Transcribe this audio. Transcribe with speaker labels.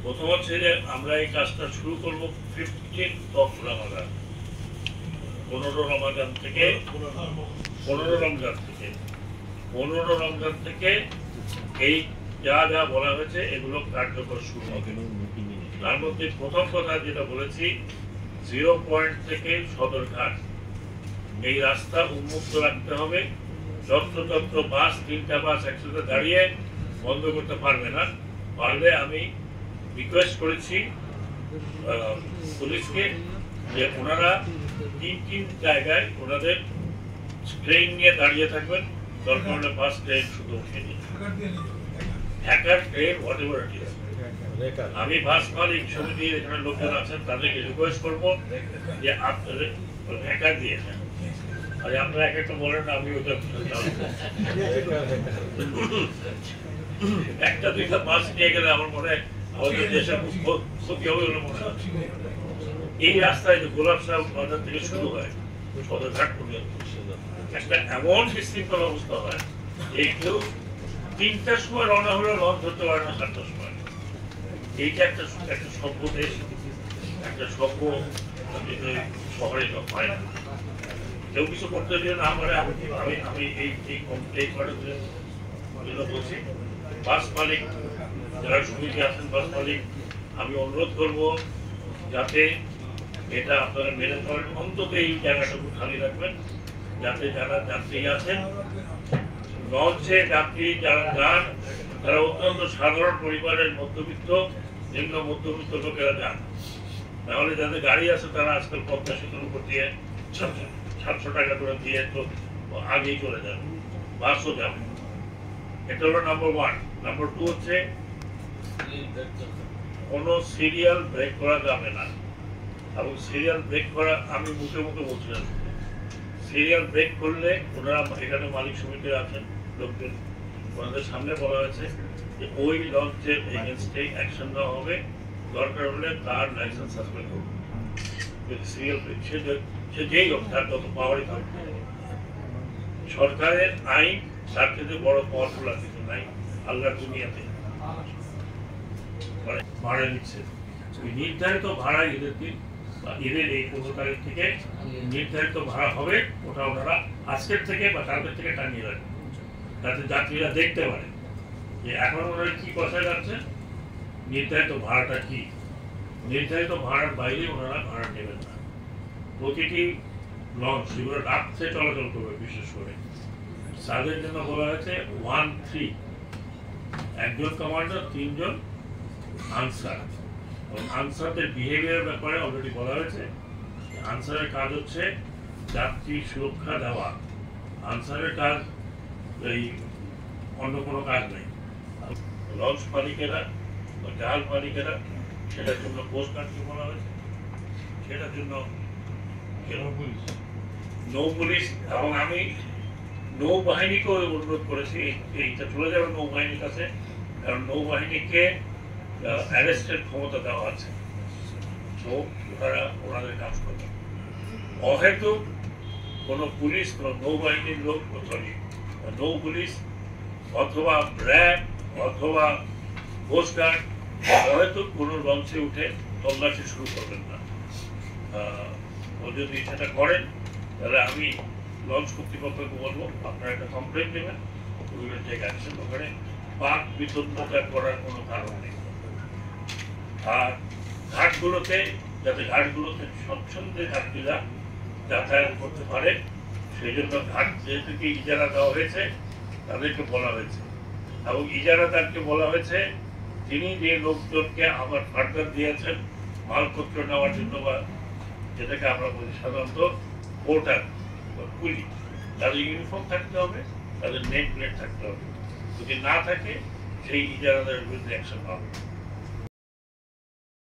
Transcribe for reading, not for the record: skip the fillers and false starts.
Speaker 1: প্রথম হচ্ছে যে আমরা এই কাজটা শুরু করবো 15 রমাদান, 15 রমাদান থেকে 15 রমজান থেকে এই যা যা বলা হয়েছে এগুলো কার্যকর শুরু হবে। তার মধ্যে প্রথম কথা যেটা বলেছি, 0 পয়েন্ট থেকে সদরঘাট এই রাস্তা উন্মুক্ত রাখতে হবে। যত্র বাস, 3টা বাস একসাথে দাঁড়িয়ে বন্ধ করতে পারবে না। পারলে আমি রিকোয়েস্ট করেছি পুলিশকে যে ওনারা 3 জায়গায় ওনাদের ট্রেন নিয়ে দাঁড়িয়ে থাকবেন, দরকার হলে বাস ট্রেন শুধু উঠিয়ে দিন, hacker train whatever it is. আমি বাস মালিক সমিতির এখানে লোকজন আছেন, তাদেরকে রিকোয়েস্ট করবো যে আপনাদের হ্যাকার দিয়ে আর আপনারা এক একটা বলেন, আমি ওটা একটা 2টা বাস নিয়ে গেলে আমার মনে হয় আমাদের দেশের ক্ষতি হবে বলে মনে হয়। এই রাস্তায় যে গোলাপ সাহেব বাজার থেকে শুরু হয় সদরঘাট পর্যন্ত একটা এমন বিশৃঙ্খল অবস্থা হয়, এই কেউ 3টার সময় রওনা হলে লঞ্চ ধরতে পারে না 7টার সময়। এইটা একটা সভ্য দেশ, একটা সভ্য শহরে হয় না। কেউ কিছু করতে দিয়ে না পারে। আমি এই বলছি, বাস মালিক যারা সমিতি আছেন, বাস মালিক আমি অনুরোধ করবো যাতে এটা আপনারা মেনে করেন, অন্তত এই জায়গাটুকু খালি রাখবেন, যাতে যারা যাত্রী আছেন লঞ্চে যাত্রী যারা যান তারা অত্যন্ত সাধারণ পরিবারের মধ্যবিত্ত, নিম্ন মধ্যবিত্ত লোকেরা যান। তাহলে যাদের গাড়ি আছে তারা আজকাল 50 সেতুর উপর দিয়ে 700 টাকা করে দিয়ে তো আগেই চলে যাবে, বাসও যাবে। এটা হলো নাম্বার 1। নাম্বার 2 হচ্ছে কোনো সিরিয়াল ব্রেক করা যাবে না। এবং সিরিয়াল ব্রেক করা আমি মুখে বলছিলাম, সিরিয়াল ব্রেক করলে ওনারা এখানে মালিক সমিতির আছেন লোকজন, ওনাদের সামনে বলা হয়েছে যে ওই লঞ্চের এগেনস্টে অ্যাকশন নেওয়া হবে, দরকার হলে তার লাইসেন্স সাসপেন্ড করবে। সিরিয়াল ব্রেক সে যেই হোক, তার যত পাওয়ারই থাকবে। সরকারের আইন তার থেকে বড় পাওয়ারফুল আর কিছু নাই আল্লাহর দুনিয়াতে। ভাড়া নিচ্ছে নির্ধারিত ভাড়া ঈদের দিন বা ঈদের এই 15 তারিখ থেকে নির্ধারিত ভাড়া হবে, ওটা ওনারা আজকের থেকে বা কালকের থেকে টানিয়ে রাখবে, যাতে যাত্রীরা দেখতে পারে যে এখন ওনারা কি কথায় যাচ্ছে, নির্ধারিত ভাড়াটা কি। নির্ধারিত ভাড়ার বাইরে ওনারা ভাড়া নেবেন না। প্রতিটি লঞ্চ যেগুলো রাত্রে চলাচল করবে, বিশেষ করে তাদের জন্য বলা হয়েছে 1-3, একজন কমান্ডার, 3 জন আনসার। আনসারদের বিহেভিয়ার ব্যাপারে অলরেডি বলা হয়েছে। আনসারের কাজ হচ্ছে যাত্রী সুরক্ষা দেওয়া, আনসারের কাজ এই অন্য কোনো কাজ নেই। লঞ্চ মালিকেরা বা জাহাজ মালিকেরা সেটার জন্য কোস্ট গার্ডকে বলা হয়েছে, সেটার জন্য নৌ পুলিশ, এবং আমি নৌবাহিনীকেও অনুরোধ করেছি এইটা চলে যাবে নৌবাহিনীর কাছে, কারণ নৌবাহিনীকে অ্যারেস্টের ক্ষমতা দেওয়া আছে, তো ওনাদের কাজ করবে। অহেতু কোনো পুলিশ, কোনো নৌবাহিনীর লোক, সরি নৌ পুলিশ অথবা র্যাব অথবা কোস্ট গার্ড অহেতু কোনো লঞ্চে উঠে তল্লাশি শুরু করবেন না। ও যদি সেটা করেন তাহলে আমি লঞ্চ কর্তৃপক্ষকে বলবো আপনারা একটা কমপ্লেন দেবেন, উইল টেক অ্যাকশন। ওখানে পাক বিতন্ডতা করার কোনো কারণ নেই। আর ঘাটগুলোতে স্বচ্ছন্দে যাত্রীরা যাতায়াত করতে পারে, সেই জন্য ঘাট যেহেতু ইজারা দেওয়া হয়েছে তাদেরকে বলা হয়েছে, এবং ইজারাদারকে বলা হয়েছে তিনি যে লোকজনকে আমার ফার্দার দিয়েছেন মালপত্র নেওয়ার জন্য, বা যেটাকে আমরা বলি সাধারণত পোর্টার বা কুলি, তাদের ইউনিফর্ম থাকতে হবে, তাদের নেম প্লেট থাকতে হবে। যদি না থাকে সেই ইজারাদারের বিরুদ্ধে অ্যাকশন হবে।